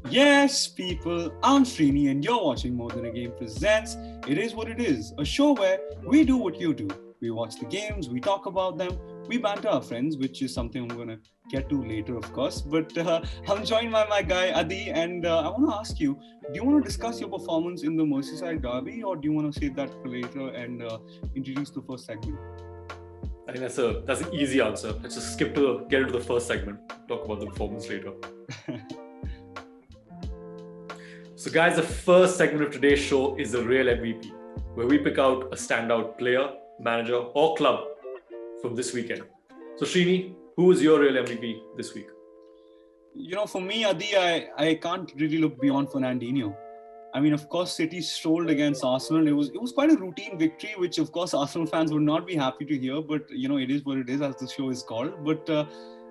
Yes, people, I'm Srini and you're watching More Than a Game Presents It Is What It Is, a show where we do what you do. We watch the games, we talk about them, we banter our friends, which is something I'm going to get to later, of course. But I'm joined by my guy, Adi, and I want to ask you, do you want to discuss your performance in the Merseyside derby or do you want to save that for later and introduce the first segment? I think that's an easy answer. Let's just get into the first segment, talk about the performance later. So guys, the first segment of today's show is the real MVP, where we pick out a standout player, manager or club from this weekend. So Srini, who is your real MVP this week? You know, for me, Adi, I can't really look beyond Fernandinho. I mean, of course, City strolled against Arsenal. It was quite a routine victory, which of course Arsenal fans would not be happy to hear, but you know, it is what it is, as the show is called. But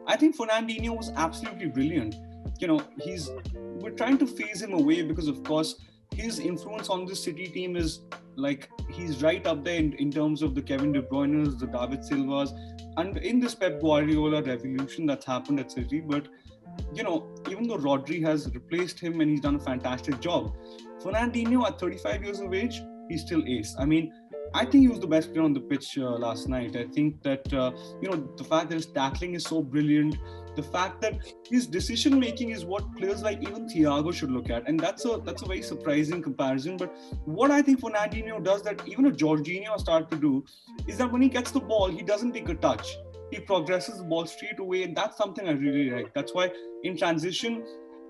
I think Fernandinho was absolutely brilliant. You know, we're trying to phase him away because of course his influence on the City team is like, he's right up there in terms of the Kevin De Bruyne's, the David Silvas, and in this Pep Guardiola revolution that's happened at City. But you know, even though Rodri has replaced him and he's done a fantastic job, Fernandinho at 35 years of age, he's still ace. I mean, I think he was the best player on the pitch last night. I think that, you know, the fact that his tackling is so brilliant, the fact that his decision making is what players like even Thiago should look at. And that's a very surprising comparison. But what I think Fernandinho does that even a Jorginho started to do is that when he gets the ball, he doesn't take a touch. He progresses the ball straight away. And that's something I really like. That's why in transition,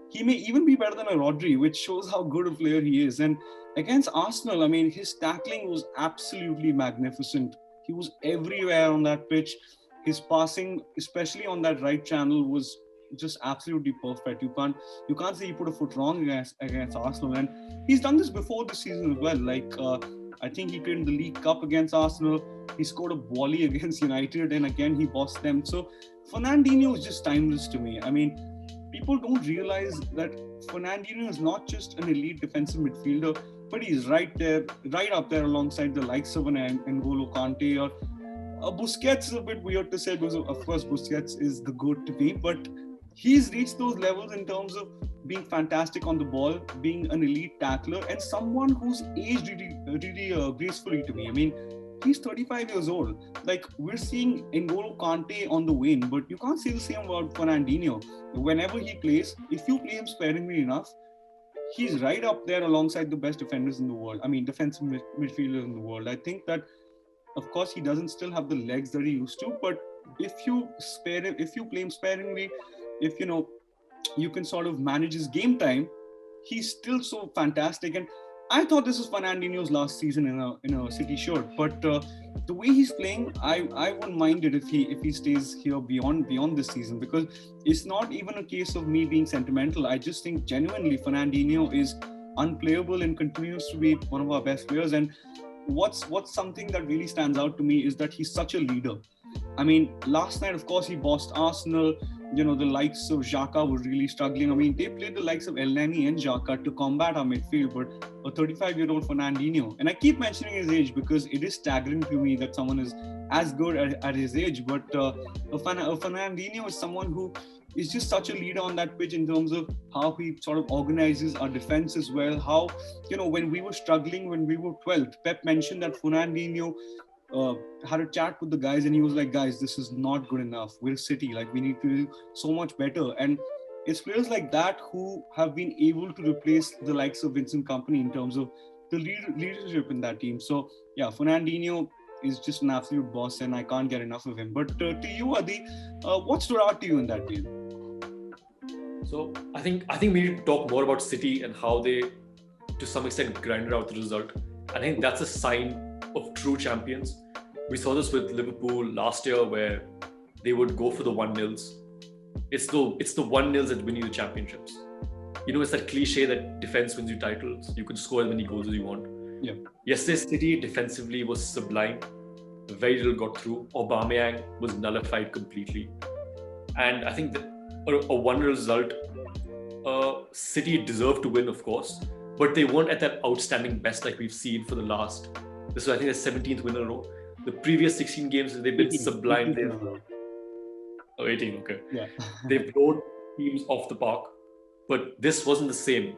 he may even be better than a Rodri, which shows how good a player he is. And against Arsenal, I mean, his tackling was absolutely magnificent. He was everywhere on that pitch. His passing, especially on that right channel, was just absolutely perfect. You can't say he put a foot wrong against Arsenal. And he's done this before this season as well. Like, I think he played in the League Cup against Arsenal. He scored a volley against United, and again, he bossed them. So Fernandinho is just timeless to me. I mean, people don't realize that Fernandinho is not just an elite defensive midfielder, but he's right up there alongside the likes of an N'Golo Kante or Busquets. Is a bit weird to say because of course Busquets is the GOAT to me, but he's reached those levels in terms of being fantastic on the ball, being an elite tackler, and someone who's aged really gracefully to me. I mean, he's 35 years old. Like, we're seeing N'Golo Kante on the wane, but you can't say the same about Fernandinho. Whenever he plays, if you play him sparingly enough, he's right up there alongside the best defenders in the world. I mean, defensive midfielders in the world. I think that, of course, he doesn't still have the legs that he used to, but if you play him sparingly, if you know, you can sort of manage his game time, he's still so fantastic. And I thought this was Fernandinho's last season in a City shirt, but the way he's playing, I wouldn't mind it if he stays here beyond this season, because it's not even a case of me being sentimental. I just think genuinely Fernandinho is unplayable and continues to be one of our best players. And what's something that really stands out to me is that he's such a leader. I mean, last night, of course, he bossed Arsenal. You know, the likes of Xhaka were really struggling. I mean, they played the likes of Elneny and Xhaka to combat our midfield, but a 35-year-old Fernandinho, and I keep mentioning his age because it is staggering to me that someone is as good at his age, but Fernandinho is someone who is just such a leader on that pitch in terms of how he sort of organizes our defense as well. How, you know, when we were struggling, when we were 12th, Pep mentioned that Fernandinho had a chat with the guys and he was like, guys, this is not good enough. We're City, like we need to do so much better. And it's players like that who have been able to replace the likes of Vincent Kompany in terms of the leadership in that team. So yeah, Fernandinho is just an absolute boss and I can't get enough of him. But to you, Adi, what stood out to you in that game? So I think we need to talk more about City and how they, to some extent, grinded out the result. I think that's a sign of true champions. We saw this with Liverpool last year where they would go for the 1-0s. It's the 1-0s that win you the championships. You know, it's that cliche that defense wins you titles. You can score as many goals as you want. Yeah. Yesterday's City defensively was sublime. Very little got through. Aubameyang was nullified completely. And I think that a 1-0 result, City deserved to win, of course, but they weren't at that outstanding best like we've seen for the last, this was I think the 17th win in a row. The previous 16 games, they've been sublime. Oh, 18, okay. Yeah. They brought teams off the park, but this wasn't the same.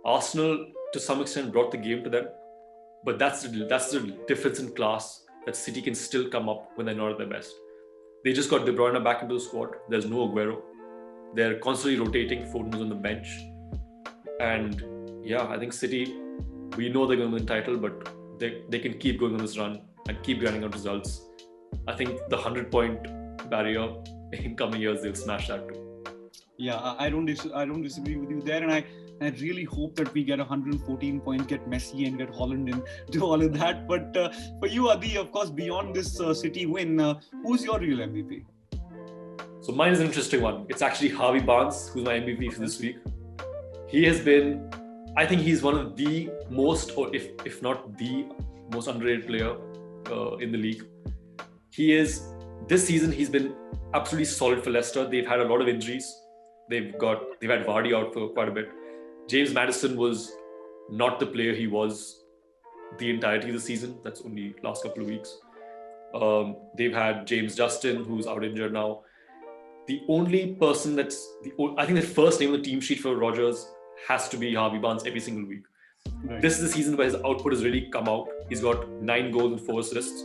Arsenal, to some extent, brought the game to them, but that's the difference in class that City can still come up when they're not at their best. They just got De Bruyne back into the squad. There's no Aguero. They're constantly rotating. Foden's on the bench. And yeah, I think City, we know they're going to win the title, but they can keep going on this run and keep grinding out results. I think the 100-point barrier in coming years, they'll smash that too. Yeah, I don't disagree with you there, and I really hope that we get 114 points, get Messi and get Holland in, do all of that. But for you, Adi, of course, beyond this City win, who's your real MVP? So mine is an interesting one. It's actually Harvey Barnes, who's my MVP for this week. He has been, I think he's one of the most, or if not the most underrated player in the league. This season, he's been absolutely solid for Leicester. They've had a lot of injuries. They've had Vardy out for quite a bit. James Maddison was not the player he was the entirety of the season. That's only last couple of weeks. They've had James Justin, who's out injured now. The only person I think the first name on the team sheet for Rodgers has to be Harvey Barnes every single week. Right. This is the season where his output has really come out. He's got 9 goals and 4 assists.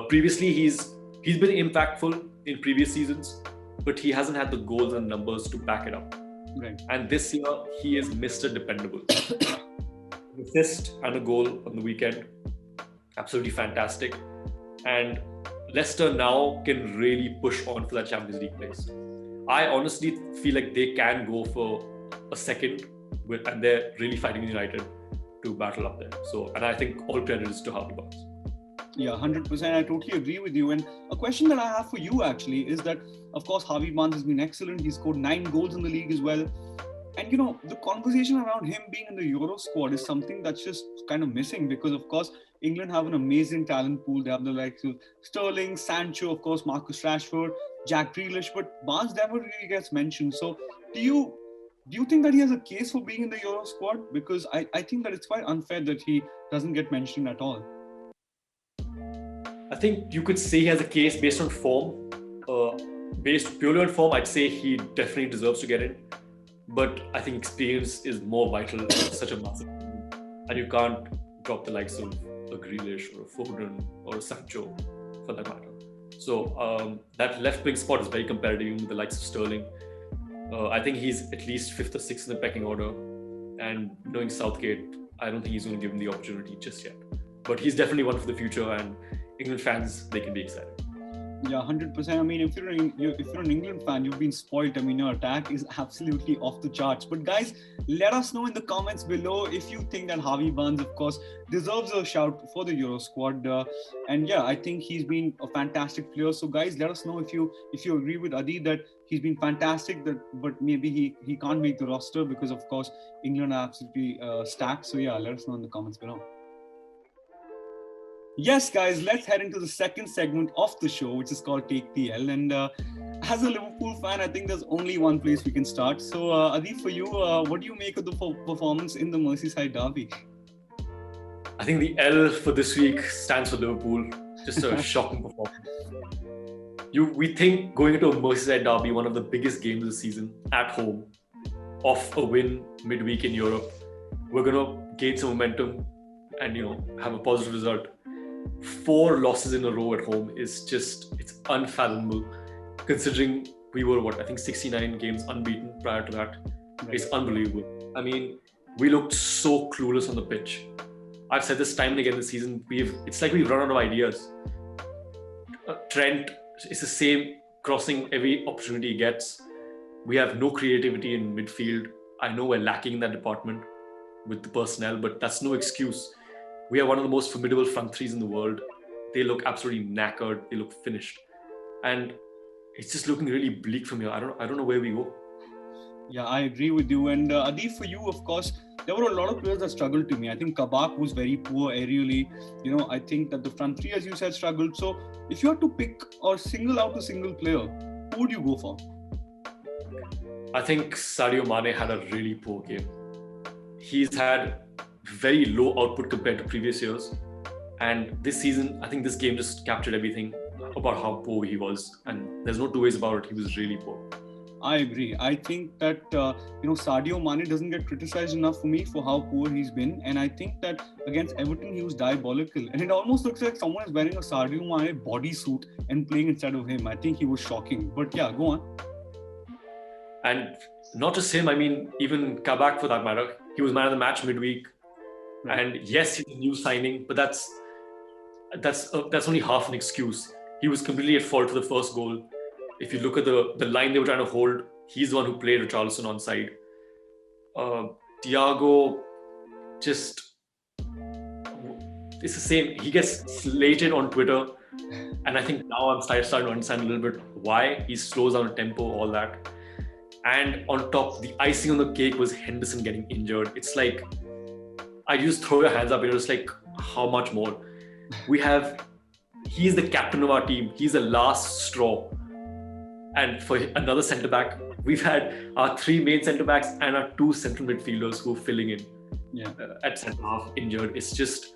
Previously, he's been impactful in previous seasons, but he hasn't had the goals and numbers to back it up. Right. And this year, he is Mr. Dependable. An assist and a goal on the weekend. Absolutely fantastic. And Leicester now can really push on for that Champions League place. I honestly feel like they can go for a second, and they're really fighting United to battle up there. So, and I think all credit is to Harvey Barnes. Yeah, 100%. I totally agree with you. And a question that I have for you actually is that, of course, Harvey Barnes has been excellent. He's scored 9 goals in the league as well. And, the conversation around him being in the Euro squad is something that's just kind of missing because, of course, England have an amazing talent pool. They have the likes of Sterling, Sancho, of course, Marcus Rashford, Jack Grealish, but Barnes never really gets mentioned. So do you think that he has a case for being in the Euro squad? Because I think that it's quite unfair that he doesn't get mentioned at all. I think you could say he has a case based on form. Based purely on form, I'd say he definitely deserves to get in. But I think experience is more vital in such a massive team. And you can't drop the likes of a Grealish or a Foden or a Sancho for that matter. So that left wing spot is very competitive even with the likes of Sterling. I think he's at least 5th or 6th in the pecking order. And knowing Southgate, I don't think he's going to give him the opportunity just yet. But he's definitely one for the future, and England fans, they can be excited. Yeah, 100%. I mean, if you're an England fan, you've been spoiled. I mean, your attack is absolutely off the charts. But guys, let us know in the comments below if you think that Harvey Barnes, of course, deserves a shout for the Euro squad. And yeah, I think he's been a fantastic player. So guys, let us know if you agree with Adi that he's been fantastic, but maybe he can't make the roster because, of course, England are absolutely stacked. So yeah, let us know in the comments below. Yes, guys, let's head into the second segment of the show, which is called Take the L. And as a Liverpool fan, I think there's only one place we can start. So, Adi, for you, what do you make of the performance in the Merseyside derby? I think the L for this week stands for Liverpool. Just a shocking performance. We think going into a Merseyside derby, one of the biggest games of the season, at home, off a win midweek in Europe, we're going to gain some momentum and, have a positive result. 4 losses in a row at home is it's unfathomable considering we were 69 games unbeaten prior to that. Right. It's unbelievable. I mean, we looked so clueless on the pitch. I've said this time and again this season, it's like we've run out of ideas. Trent is the same, crossing every opportunity he gets. We have no creativity in midfield. I know we're lacking in that department with the personnel, but that's no excuse. We are one of the most formidable front threes in the world. They look absolutely knackered. They look finished. And it's just looking really bleak from here. I don't know where we go. Yeah, I agree with you. And Adi, for you, of course, there were a lot of players that struggled to me. I think Kabak was very poor aerially. I think that the front three, as you said, struggled. So if you had to pick or single out a single player, who would you go for? I think Sadio Mane had a really poor game. He's had very low output compared to previous years. And this season, I think this game just captured everything about how poor he was. And There's no two ways about it. He was really poor. I agree. I think that Sadio Mane doesn't get criticized enough for me for how poor he's been, and I think that against Everton he was diabolical, and it almost looks like someone is wearing a Sadio Mane bodysuit and playing instead of him. I think he was shocking. But yeah, go on. And not just him. I mean, even Kabak for that matter. He was man of the match midweek, and yes, he's a new signing, but that's only half an excuse. He was completely at fault for the first goal. If you look at the line they were trying to hold, he's the one who played Richarlison on side. Thiago, just it's the same. He gets slated on Twitter, and I think now I'm starting to understand a little bit why. He slows down the tempo, all that. And on top, the icing on the cake was Henderson getting injured. It's like, I just throw your hands up, it's like, how much more? He's the captain of our team. He's the last straw. And for another centre-back, we've had our 3 main centre-backs and our 2 central midfielders who are filling in at centre-half injured. It just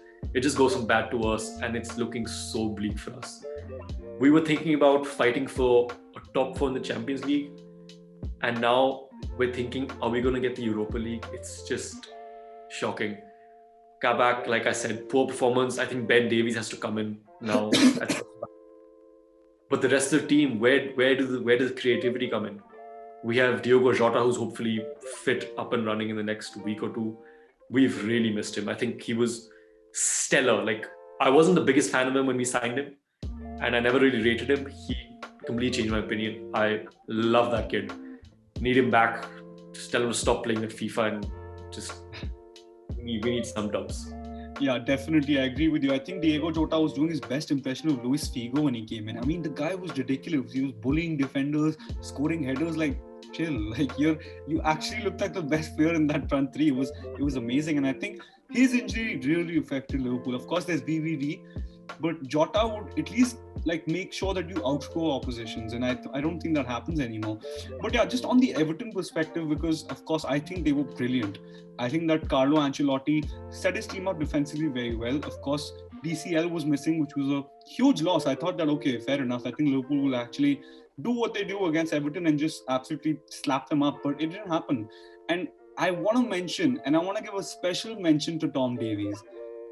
goes from bad to worse, and it's looking so bleak for us. We were thinking about fighting for a top 4 in the Champions League, and now we're thinking, are we going to get the Europa League? It's just shocking. Kabak, like I said, poor performance. I think Ben Davies has to come in now. But the rest of the team, where does the creativity come in? We have Diogo Jota, who's hopefully fit, up and running in the next week or 2. We've really missed him. I think he was stellar. Like, I wasn't the biggest fan of him when we signed him, and I never really rated him. He completely changed my opinion. I love that kid. Need him back. Just tell him to stop playing at FIFA and just we need some dubs. Yeah, definitely. I agree with you. I think Diogo Jota was doing his best impression of Luis Figo when he came in. I mean, the guy was ridiculous. He was bullying defenders, scoring headers. Like, chill. Like, you actually looked like the best player in that front 3. It was amazing. And I think his injury really affected Liverpool. Of course, there's BVD, but Jota would at least like make sure that you outscore oppositions, and I don't think that happens anymore. But yeah, just on the Everton perspective, because of course I think they were brilliant. I think that Carlo Ancelotti set his team up defensively very well. Of course, DCL was missing, which was a huge loss. I thought that, okay, fair enough. I think Liverpool will actually do what they do against Everton and just absolutely slap them up, but it didn't happen. And I want to mention, and I want to give a special mention to Tom Davies.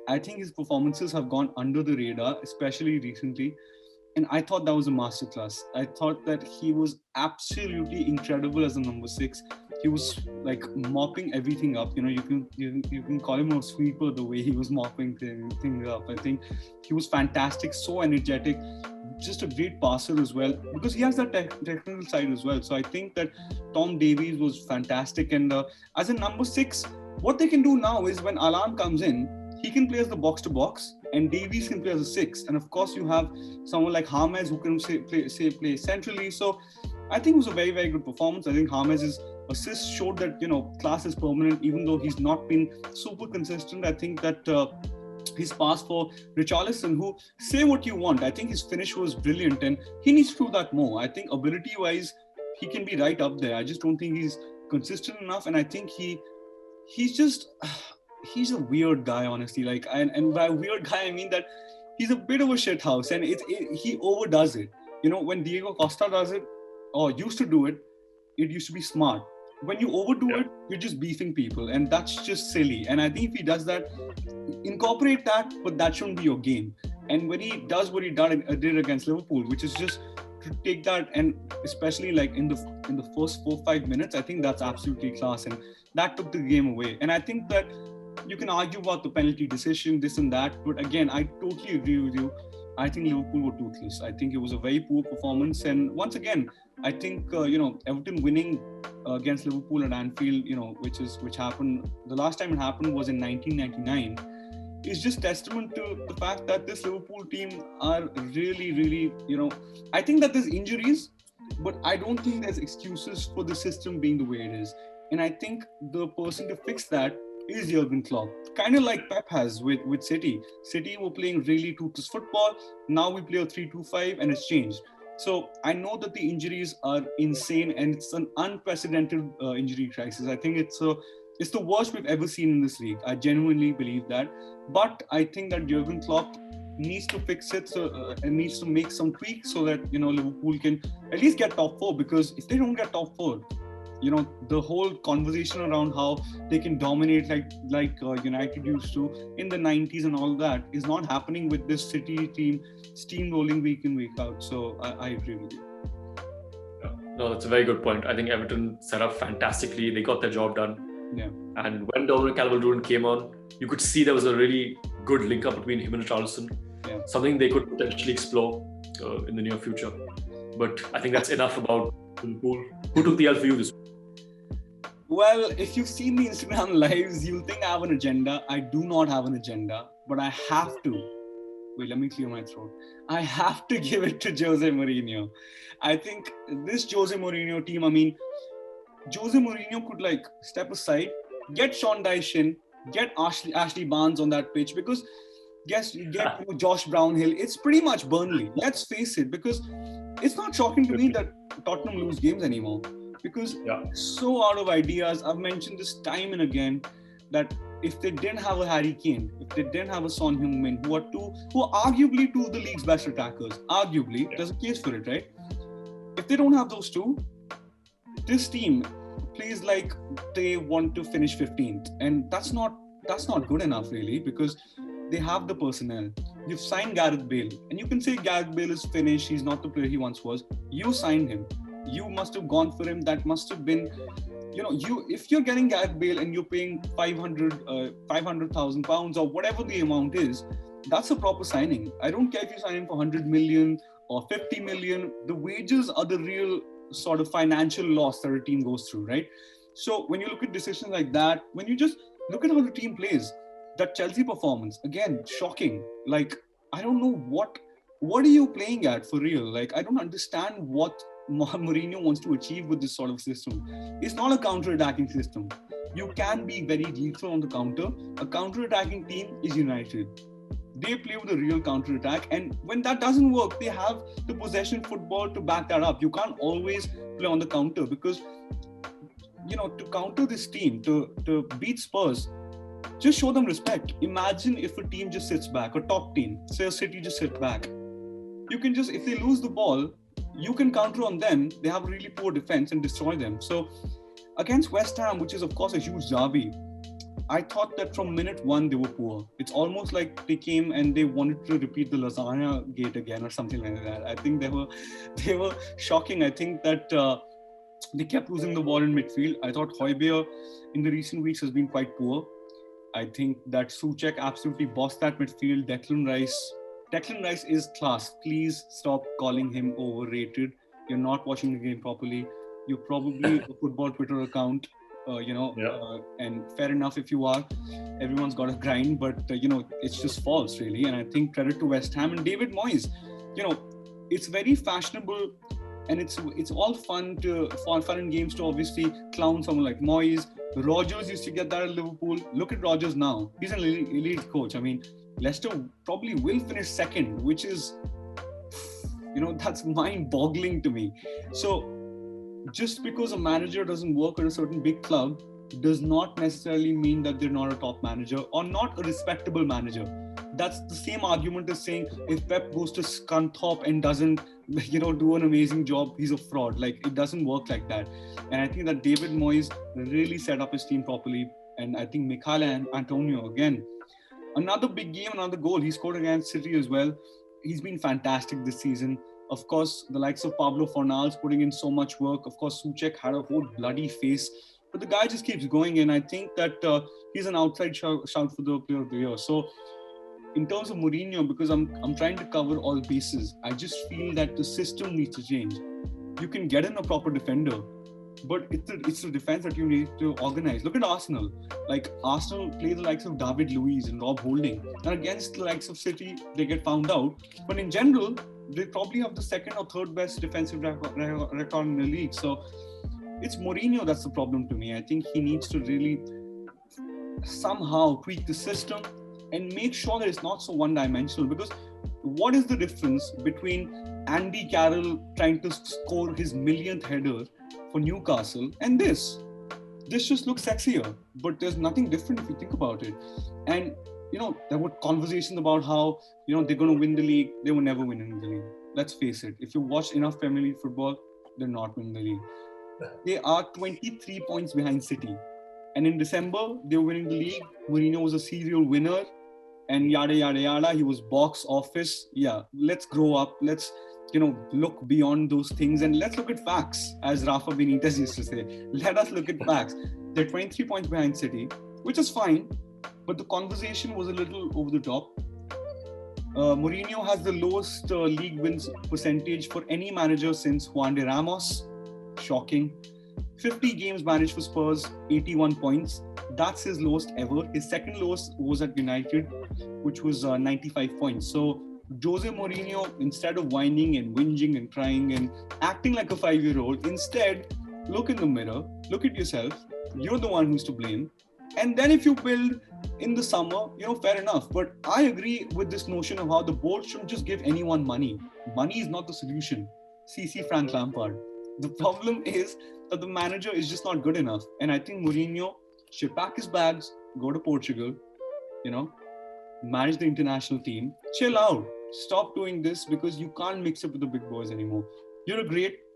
I think his performances have gone under the radar, especially recently. And I thought that was a masterclass. I thought that he was absolutely incredible as a number 6. He was like mopping everything up. You can call him a sweeper the way he was mopping things up. I think he was fantastic, so energetic, just a great passer as well, because he has that technical side as well. So I think that Tom Davies was fantastic. And as a number 6, what they can do now is when Alan comes in, he can play as the box-to-box, and Davies can play as a 6. And of course, you have someone like James who can play centrally. So I think it was a very, very good performance. I think James' assist showed that, class is permanent, even though he's not been super consistent. I think that his pass for Richarlison, who, say what you want, I think his finish was brilliant, and he needs to do that more. I think ability-wise, he can be right up there. I just don't think he's consistent enough, and I think he's a weird guy, honestly. Like, and by weird guy, I mean that he's a bit of a shithouse, and he overdoes it. When Diego Costa does it, or used to do it, it used to be smart. When you overdo it, you're just beefing people, and that's just silly. And I think if he does that, incorporate that, but that shouldn't be your game. And when he does what he did against Liverpool, which is just to take that, and especially like in the first 4-5 minutes, I think that's absolutely class, and that took the game away. And I think that you can argue about the penalty decision, this and that, but again, I totally agree with you. I think Liverpool were toothless. I think it was a very poor performance, and once again, I think Everton winning against Liverpool at Anfield, which happened, the last time it happened was in 1999, is just testament to the fact that this Liverpool team are really, really, I think that there's injuries, but I don't think there's excuses for the system being the way it is. And I think the person to fix that is Jurgen Klopp. Kind of like Pep has with City. City were playing really toothless football. Now we play a 3-2-5 and it's changed. So I know that the injuries are insane and it's an unprecedented injury crisis. I think it's the worst we've ever seen in this league. I genuinely believe that. But I think that Jurgen Klopp needs to fix it, and needs to make some tweaks so that Liverpool can at least get top 4. Because if they don't get top 4, the whole conversation around how they can dominate like United used to in the 90s and all that is not happening with this City team steamrolling week in, week out. So I agree with you. Yeah. No, that's a very good point. I think Everton set up fantastically. They got their job done. Yeah. And when Dominic Calvert-Lewin came on, you could see there was a really good link up between him and Richarlison. Yeah. Something they could potentially explore in the near future. But I think that's enough about Liverpool. Who took the L for you this week? Well, if you've seen the Instagram lives, you'll think I have an agenda. I do not have an agenda, but I have to. Wait, let me clear my throat. I have to give it to Jose Mourinho. I think this Jose Mourinho team, Jose Mourinho could step aside, get Sean Dyche in, get Ashley Barnes on that pitch, because get Josh Brownhill. It's pretty much Burnley. Let's face it, because it's not shocking to me that Tottenham lose games anymore. Because so out of ideas. I've mentioned this time and again that if they didn't have a Harry Kane, if they didn't have a Son Heung-min, who are arguably two of the league's best attackers, there's a case for it, right? If they don't have those two, this team plays like they want to finish 15th, and that's not good enough really, because they have the personnel. You've signed Gareth Bale, and you can say Gareth Bale is finished. He's not the player he once was. You signed him. You must have gone for him. That must have been, if you're getting Gareth Bale and you're paying 500,000 pounds or whatever the amount is, that's a proper signing. I don't care if you sign him for 100 million or 50 million. The wages are the real sort of financial loss that a team goes through, right? So when you look at decisions like that, when you just look at how the team plays, that Chelsea performance, again, shocking. I don't know what are you playing at for real? I don't understand what Mourinho wants to achieve with this sort of system. It's not a counter-attacking system. You can be very lethal on the counter. A counter-attacking team is United. They play with a real counter-attack, and when that doesn't work, they have the possession football to back that up. You can't always play on the counter, because to counter this team, to beat Spurs, just show them respect. Imagine if a team just sits back, a top team, say a City just sit back. You can just, if they lose the ball, you can counter on them. They have a really poor defense and destroy them. So against West Ham, which is of course a huge derby, I thought that from minute one they were poor. It's almost like they came and they wanted to repeat the lasagna gate again or something like that. I think they were shocking. I think that they kept losing the ball in midfield. I thought Højbjerg in the recent weeks has been quite poor. I think that Souček absolutely bossed that midfield. Declan Rice is class. Please stop calling him overrated. You're not watching the game properly. You're probably a football Twitter account, and fair enough if you are. Everyone's got a grind, but it's just false really. And I think credit to West Ham and David Moyes. It's very fashionable, and it's all fun in games to obviously clown someone like Moyes. Rodgers used to get that at Liverpool. Look at Rodgers now. He's an elite coach. Leicester probably will finish second, which is, that's mind-boggling to me. So just because a manager doesn't work at a certain big club does not necessarily mean that they're not a top manager or not a respectable manager. That's the same argument as saying if Pep goes to Scunthorpe and doesn't, do an amazing job, he's a fraud. It doesn't work like that. And I think that David Moyes really set up his team properly. And I think Mikel Antonio, again, another big game, another goal. He scored against City as well. He's been fantastic this season. Of course, the likes of Pablo Fornals putting in so much work. Of course, Souček had a whole bloody face. But the guy just keeps going. And I think that he's an outside shout for the Player of the Year. So in terms of Mourinho, because I'm trying to cover all bases, I just feel that the system needs to change. You can get in a proper defender, but it's the defense that you need to organize. Look at Arsenal. Arsenal play the likes of David Luiz and Rob Holding. And against the likes of City, they get found out. But in general, they probably have the second or third best defensive record in the league. So it's Mourinho that's the problem to me. I think he needs to really somehow tweak the system and make sure that it's not so one-dimensional. Because what is the difference between Andy Carroll trying to score his millionth header for Newcastle and this? This just looks sexier, but there's nothing different if you think about it. And there were conversations about how, they're going to win the league. They will never win in the league. Let's face it. If you watch enough Premier League football, they're not winning the league. They are 23 points behind City. And in December, they were winning the league. Mourinho was a serial winner. And yada, yada, yada. He was box office. Yeah, let's grow up. Let's, look beyond those things. And let's look at facts, as Rafa Benitez used to say. Let us look at facts. They're 23 points behind City, which is fine. But the conversation was a little over the top. Mourinho has the lowest league wins percentage for any manager since Juan de Ramos. Shocking. 50 games managed for Spurs, 81 points. That's his lowest ever. His second lowest was at United, which was 95 points. So Jose Mourinho, instead of whining and whinging and crying and acting like a 5-year-old, instead look in the mirror, look at yourself. You're the one who's to blame. And then if you build in the summer, fair enough. But I agree with this notion of how the board shouldn't just give anyone money. Money is not the solution. See Frank Lampard. The problem is that the manager is just not good enough. And I think Mourinho should pack his bags, go to Portugal, manage the international team, chill out. Stop doing this because you can't mix up with the big boys anymore. You're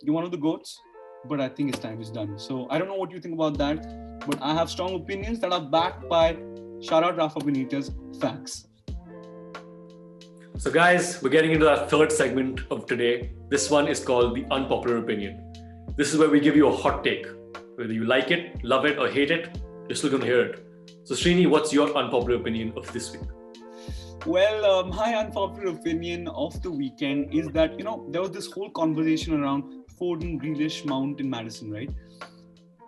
one of the GOATs, but I think his time is done. So I don't know what you think about that, but I have strong opinions that are backed by, shout out Rafa Benitez, facts. So guys, we're getting into our third segment of today. This one is called the Unpopular Opinion. This is where we give you a hot take. Whether you like it, love it, or hate it, you're still going to hear it. So Srini, what's your unpopular opinion of this week? Well, my unpopular opinion of the weekend is that, there was this whole conversation around Foden, Grealish, Mount and Maddison, right?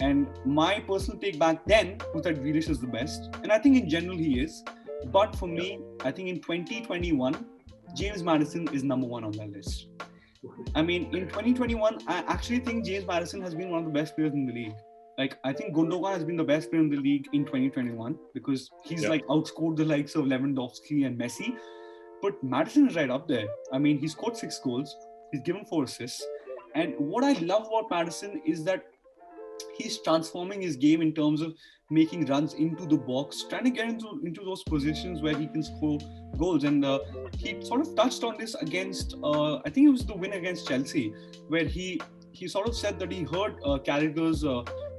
And my personal take back then was that Grealish is the best. And I think in general he is. But for me, I think in 2021, James Maddison is number one on that list. I mean, in 2021, I actually think James Maddison has been one of the best players in the league. Like, I think Gundogan has been the best player in the league in 2021 because he's outscored the likes of Lewandowski and Messi. But Maddison is right up there. I mean, he scored 6 goals. He's given 4 assists. And what I love about Maddison is that he's transforming his game in terms of making runs into the box, trying to get into those positions where he can score goals. And he sort of touched on this against, I think it was the win against Chelsea, where he sort of said that he heard Carragher's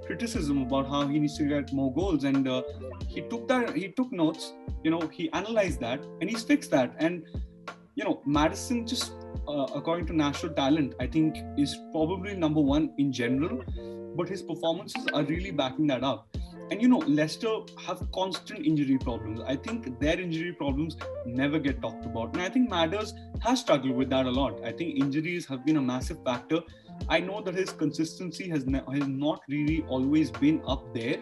criticism about how he needs to get more goals. And he took notes, he analyzed that and he's fixed that. And, Maddison just, according to national talent, I think is probably number one in general. But his performances are really backing that up. And Leicester have constant injury problems. I think their injury problems never get talked about. And I think Madders has struggled with that a lot. I think injuries have been a massive factor. I know that his consistency has not really always been up there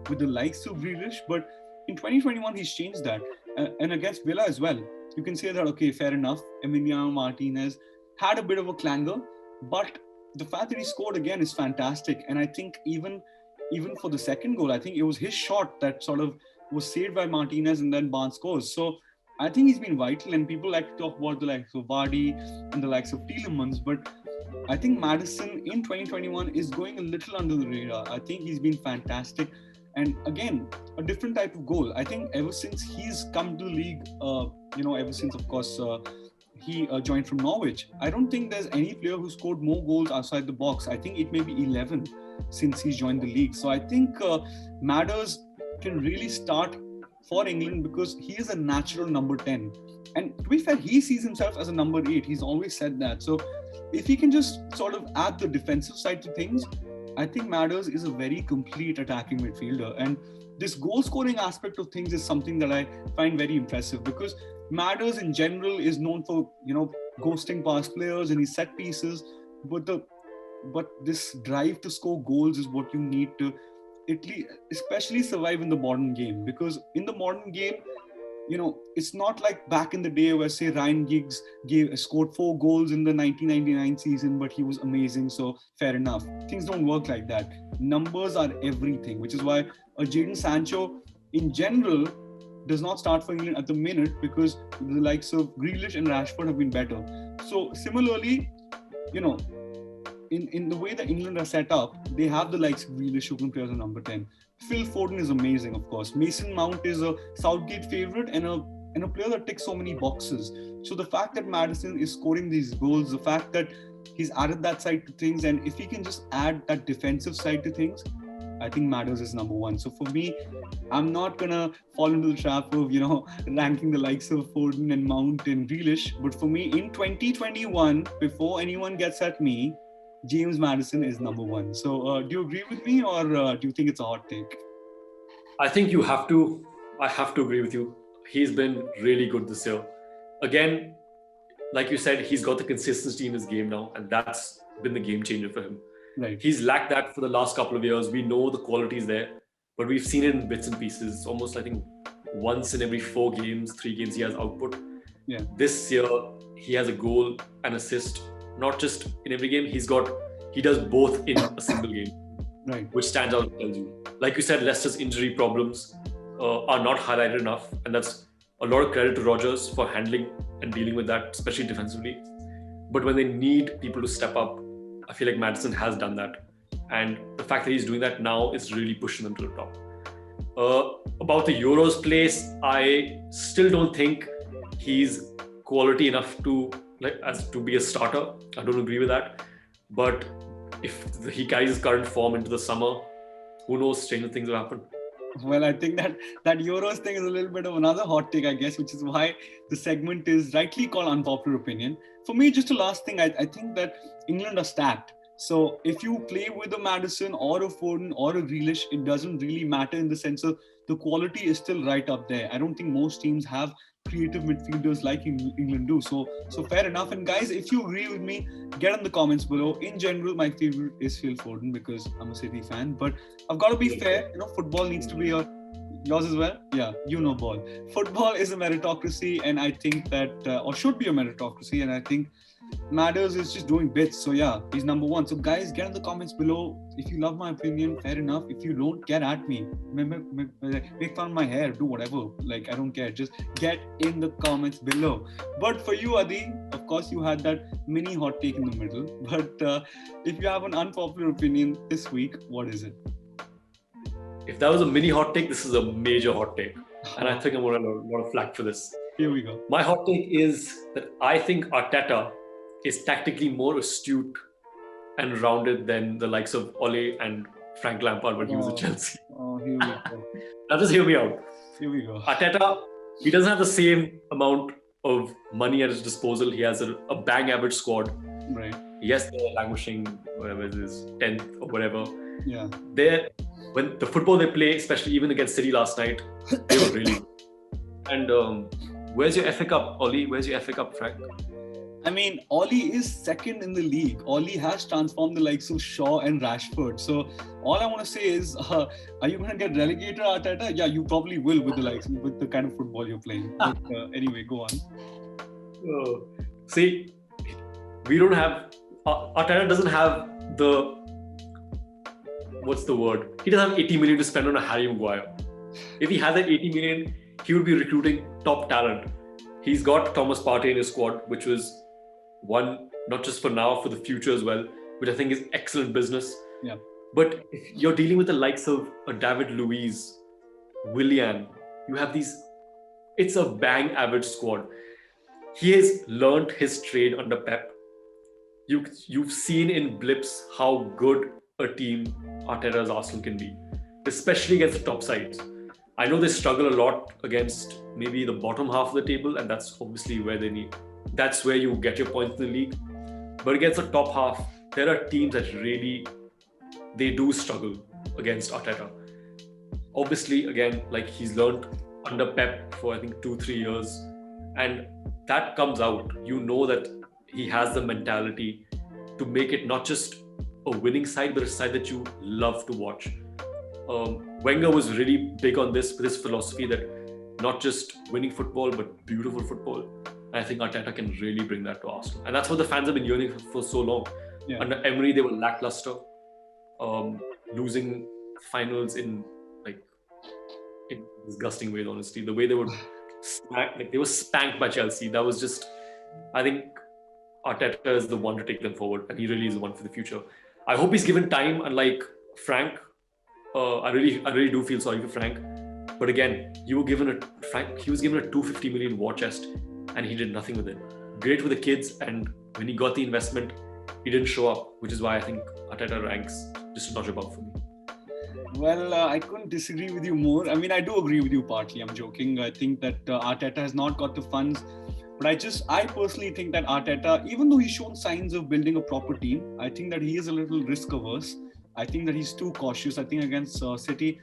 with the likes of Grealish, but in 2021 he's changed that. And against Villa as well, you can say that, okay, fair enough, Emiliano Martinez had a bit of a clangor, but the fact that he scored again is fantastic. And I think even for the second goal, I think it was his shot that sort of was saved by Martinez and then Barnes scores. So I think he's been vital, and people like to talk about the likes of Vardy and the likes of Tielemans, but I think Maddison in 2021 is going a little under the radar. I think he's been fantastic. And again, a different type of goal. I think ever since he's come to the league, ever since, of course, he joined from Norwich, I don't think there's any player who scored more goals outside the box. I think it may be 11 since he's joined the league. So I think Madders can really start for England because he is a natural number 10. And to be fair, he sees himself as a number 8. He's always said that. So if he can just sort of add the defensive side to things, I think Madders is a very complete attacking midfielder. And this goal scoring aspect of things is something that I find very impressive because Madders in general is known for, ghosting past players and his set pieces. But this drive to score goals is what you need to especially survive in the modern game, because in the modern game, it's not like back in the day where, say, Ryan Giggs scored 4 goals in the 1999 season, but he was amazing, so fair enough. Things don't work like that. Numbers are everything, which is why a Jadon Sancho, in general, does not start for England at the minute because the likes of Grealish and Rashford have been better. So similarly, in the way that England are set up, they have the likes of Grealish who can play as a number 10. Phil Foden is amazing, of course. Mason Mount is a Southgate favourite and a player that ticks so many boxes. So the fact that Maddison is scoring these goals, the fact that he's added that side to things, and if he can just add that defensive side to things, I think Madders is number one. So for me, I'm not gonna fall into the trap of ranking the likes of Foden and Mount and Grealish. But for me, in 2021, before anyone gets at me, James Maddison is number one. So do you agree with me, or do you think it's a hot take? I think I have to agree with you. He's been really good this year. Again, like you said, he's got the consistency in his game now, and that's been the game changer for him. Right. He's lacked that for the last couple of years. We know the quality is there, but we've seen it in bits and pieces. Almost, I think, once in every 3 games, he has output. Yeah. This year, he has a goal and assist. Not just in every game, he does both in a single game. Right. Which stands out and tells you. Like you said, Leicester's injury problems are not highlighted enough, and that's a lot of credit to Rodgers for handling and dealing with that, especially defensively. But when they need people to step up, I feel like Maddison has done that. And the fact that he's doing that now is really pushing them to the top. About the Euros place, I still don't think he's quality enough to be a starter. I don't agree with that. But if he carries his current form into the summer, who knows, stranger things will happen. Well, I think that Euros thing is a little bit of another hot take, I guess, which is why the segment is rightly called Unpopular Opinion. For me, just a last thing, I think that England are stacked. So if you play with a Maddison or a Foden or a Grealish, it doesn't really matter in the sense of the quality is still right up there. I don't think most teams have creative midfielders like England do. So fair enough. And guys, if you agree with me, get in the comments below. In general, my favorite is Phil Foden because I'm a City fan. But I've got to be fair. Football needs to be yours as well. Yeah, ball. Football is a meritocracy, and I think that or should be a meritocracy. And I think Madders is just doing bits. So yeah, he's number one. So guys, get in the comments below. If you love my opinion, fair enough. If you don't, get at me. Make fun of my hair, do whatever. I don't care. Just get in the comments below. But for you, Adi, of course, you had that mini hot take in the middle. But if you have an unpopular opinion this week, what is it? If that was a mini hot take, this is a major hot take. And I think I'm going to learn a lot of flack for this. Here we go. My hot take is that I think Arteta is tactically more astute and rounded than the likes of Ole and Frank Lampard when he was at Chelsea. Oh, here we go. Now just hear me out. Here we go. Arteta, he doesn't have the same amount of money at his disposal. He has a bang average squad. Right. Yes, they're languishing, whatever it is, 10th or whatever. Yeah. When the football they play, especially even against City last night, they were really good. And where's your FA Cup, Oli? Where's your FA Cup, Frank? I mean, Oli is second in the league. Oli has transformed the likes of Shaw and Rashford. So all I want to say is, are you going to get relegated, Arteta? Yeah, you probably will with the kind of football you're playing. But anyway, go on. See, we don't have Arteta doesn't have the what's the word? He doesn't have 80 million to spend on a Harry Maguire. If he had that 80 million, he would be recruiting top talent. He's got Thomas Partey in his squad, which was one, not just for now, for the future as well, which I think is excellent business. Yeah. But if you're dealing with the likes of David Luiz, Willian, you have it's a bang average squad. He has learned his trade under Pep. You've seen in blips how good a team Arteta's Arsenal can be, especially against the top sides. I know they struggle a lot against maybe the bottom half of the table, and that's obviously that's where you get your points in the league. But against the top half, there are teams that really, they do struggle against Arteta. Obviously, again, he's learned under Pep for I think 2-3 years, and that comes out. You know that he has the mentality to make it not just a winning side, but a side that you love to watch. Wenger was really big on this with his philosophy that not just winning football, but beautiful football. And I think Arteta can really bring that to Arsenal. And that's what the fans have been yearning for so long. Yeah. Under Emery, they were lackluster, losing finals in disgusting ways, honestly. The way they were spanked by Chelsea, that was just, I think Arteta is the one to take them forward, and he really is the one for the future. I hope he's given time, unlike Frank. I really do feel sorry for Frank. But again, he was given a 250 million war chest, and he did nothing with it. Great with the kids, and when he got the investment, he didn't show up, which is why I think Arteta ranks just a notch above for me. Well, I couldn't disagree with you more. I mean, I do agree with you partly. I'm joking. I think that Arteta has not got the funds. But I personally think that Arteta, even though he's shown signs of building a proper team, I think that he is a little risk averse. I think that he's too cautious. I think against City,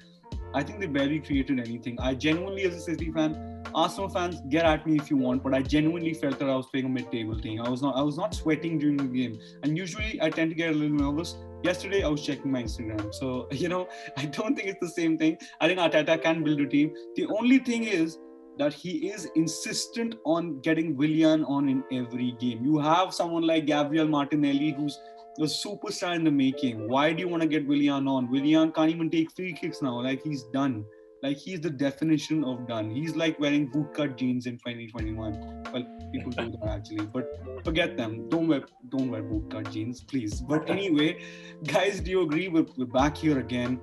I think they barely created anything. I genuinely, as a City fan, Arsenal fans, get at me if you want, but I genuinely felt that I was playing a mid-table thing. I was not sweating during the game. And usually I tend to get a little nervous. Yesterday, I was checking my Instagram. So, I don't think it's the same thing. I think Arteta can build a team. The only thing is that he is insistent on getting Willian on in every game. You have someone like Gabriel Martinelli, who's a superstar in the making. Why do you want to get Willian on? Willian can't even take free kicks now. Like, he's done. Like, he's the definition of done. He's like wearing bootcut jeans in 2021. Well, people do that actually, but forget them. Don't wear bootcut jeans, please. But anyway, guys, do you agree? We're back here again.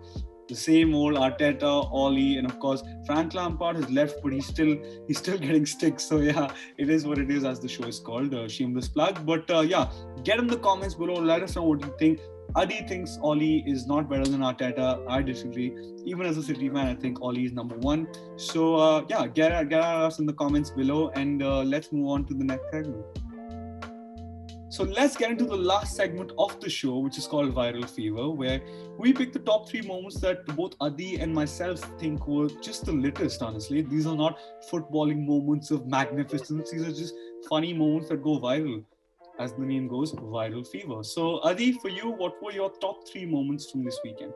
The same old Arteta, Oli, and of course Frank Lampard has left, but he's still getting sticks. So yeah, it is what it is, as the show is called. Shameless plug. But get in the comments below. Let us know what you think. Adi thinks Oli is not better than Arteta. I disagree. Even as a City fan, I think Oli is number one. So get at us in the comments below, and let's move on to the next segment. So let's get into the last segment of the show, which is called Viral Fever, where we pick the top 3 moments that both Adi and myself think were just the littest, honestly. These are not footballing moments of magnificence. These are just funny moments that go viral. As the name goes, Viral Fever. So Adi, for you, what were your top 3 moments from this weekend?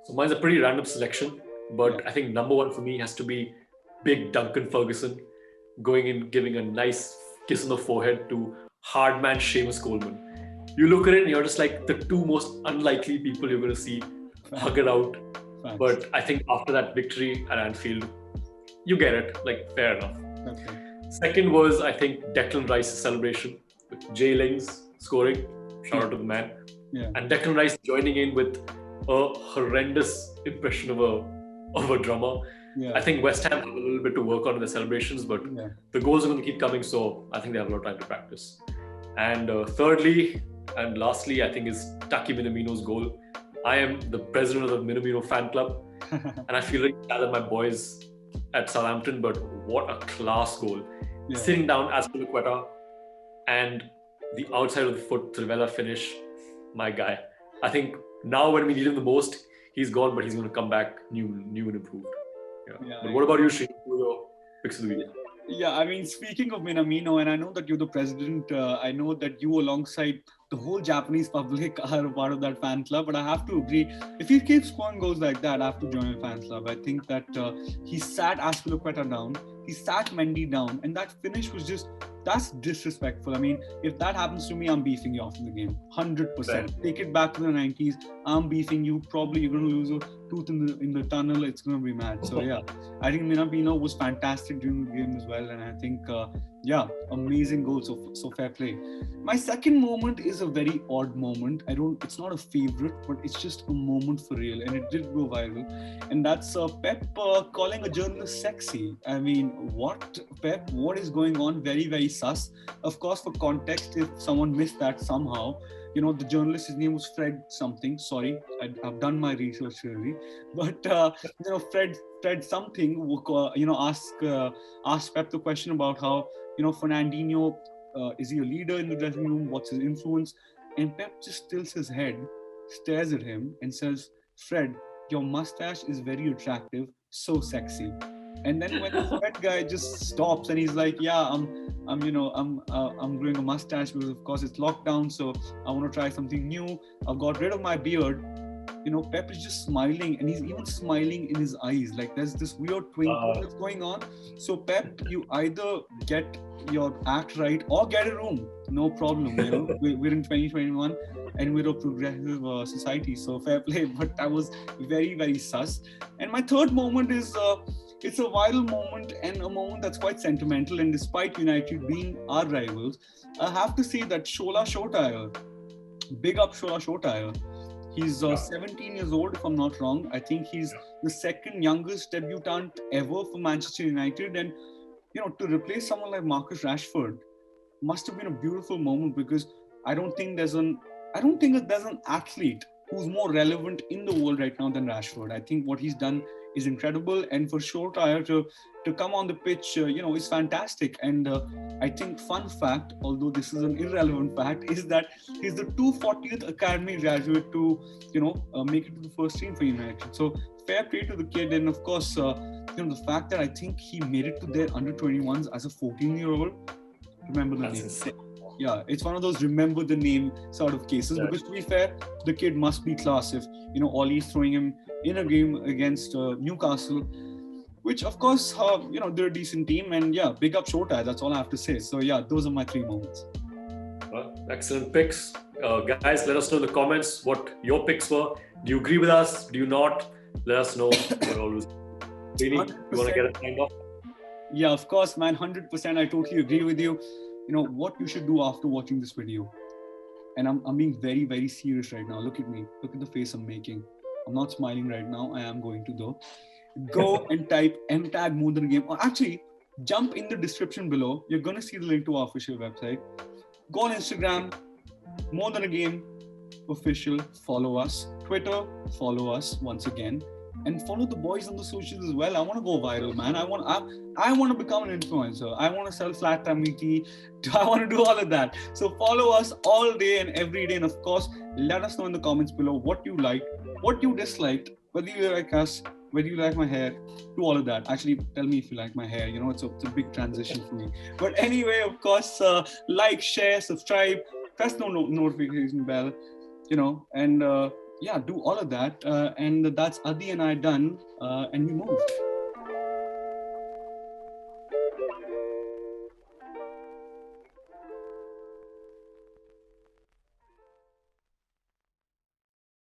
So mine's a pretty random selection, but I think number 1 for me has to be big Duncan Ferguson going in, giving a nice kiss on the forehead to hard man Seamus Coleman. You look at it and you're just like the 2 most unlikely people you're going to see hug it out. Thanks. But I think after that victory at Anfield, you get it. Like, fair enough. Okay. Second was, I think, Declan Rice's celebration with Jay Lings scoring. Shout out to the man. Yeah. And Declan Rice joining in with a horrendous impression of a drummer. Yeah. I think West Ham have a little bit to work on in the celebrations, but the goals are going to keep coming, so I think they have a lot of time to practice. And thirdly and lastly, I think is Taki Minamino's goal. I am the president of the Minamino fan club, and I feel like bad at my boys at Southampton, but what a class goal. Yeah. Sitting down Azpilicueta and the outside of the foot Trivela finish, my guy. I think now when we need him the most, he's gone, but he's going to come back new and improved. Yeah. But what about you, Srini? Who are your picks of the week? Yeah, I mean, speaking of Minamino, and I know that you're the president, I know that you alongside the whole Japanese public are a part of that fan club, but I have to agree, if he keeps scoring goals like that, I have to join a fan club. I think that he sat Azpilicueta down, he sat Mendy down, and that finish was just, that's disrespectful. I mean, if that happens to me, I'm beefing you off in the game, 100%. Right. Take it back to the 90s, I'm beefing you, probably you're going to lose a tooth in the tunnel, it's going to be mad. So yeah, I think Minamino was fantastic during the game as well, and I think, amazing goal, so fair play. My second moment is a very odd moment. It's not a favorite, but it's just a moment for real, and it did go viral. And that's Pep calling a journalist sexy. I mean, what, Pep? What is going on? Very, very sus. Of course, for context, if someone missed that somehow, the journalist, his name was Fred something. Sorry, I've done my research really. But, Fred something, asked Pep the question about how, Fernandinho, is he a leader in the dressing room? What's his influence? And Pep just tilts his head, stares at him and says, Fred, your mustache is very attractive, so sexy. And then when the Fred guy just stops and he's like, yeah, I'm growing a mustache because of course it's lockdown, so I want to try something new. I've got rid of my beard. Pep is just smiling, and he's even smiling in his eyes. Like, there's this weird twinkle that's going on. So Pep, you either get your act right or get a room. No problem. We're in 2021 and we're a progressive society. So fair play. But that was very, very sus. And my third moment is it's a viral moment and a moment that's quite sentimental. And despite United being our rivals, I have to say that Shola Shotire, big up Shola Shotire. He's 17 years old, if I'm not wrong. I think he's the second youngest debutant ever for Manchester United. And, to replace someone like Marcus Rashford must have been a beautiful moment, because I don't think there's an athlete who's more relevant in the world right now than Rashford. I think what he's done is incredible, and for Shotire to come on the pitch, is fantastic. And I think, fun fact, although this is an irrelevant fact, is that he's the 240th academy graduate to make it to the first team for United. So fair play to the kid. And of course, the fact that I think he made it to their under 21s as a 14-year-old. Remember the name. Insane. Yeah, it's one of those remember the name sort of cases. Yeah. Because to be fair, the kid must be class if Ollie's throwing him in a game against Newcastle, which of course they're a decent team. And yeah, big up Shota. That's all I have to say. So yeah, those are my 3 moments. Well, excellent picks, guys. Let us know in the comments what your picks were. Do you agree with us? Do you not? Let us know. We're always really. You want to get it signed off? Yeah, of course, man. 100%. I totally agree with you. What you should do after watching this video, and I'm being very, very serious right now. Look at me. Look at the face I'm making. I'm not smiling right now. I am going to, though. Go and type MTAG More Than a Game. Or actually, jump in the description below. You're going to see the link to our official website. Go on Instagram, More Than a Game Official. Follow us. Twitter, follow us once again. And follow the boys on the socials as well. I want to go viral, man. I want to become an influencer. I want to sell flat tummy tea. I want to do all of that. So follow us all day and every day. And of course, let us know in the comments below what you liked, what you disliked, whether you like us, whether you like my hair, do all of that. Actually, tell me if you like my hair. It's a big transition for me. But anyway, of course, like, share, subscribe, press the notification bell, and yeah, do all of that. And that's Adi and I done, and we moved.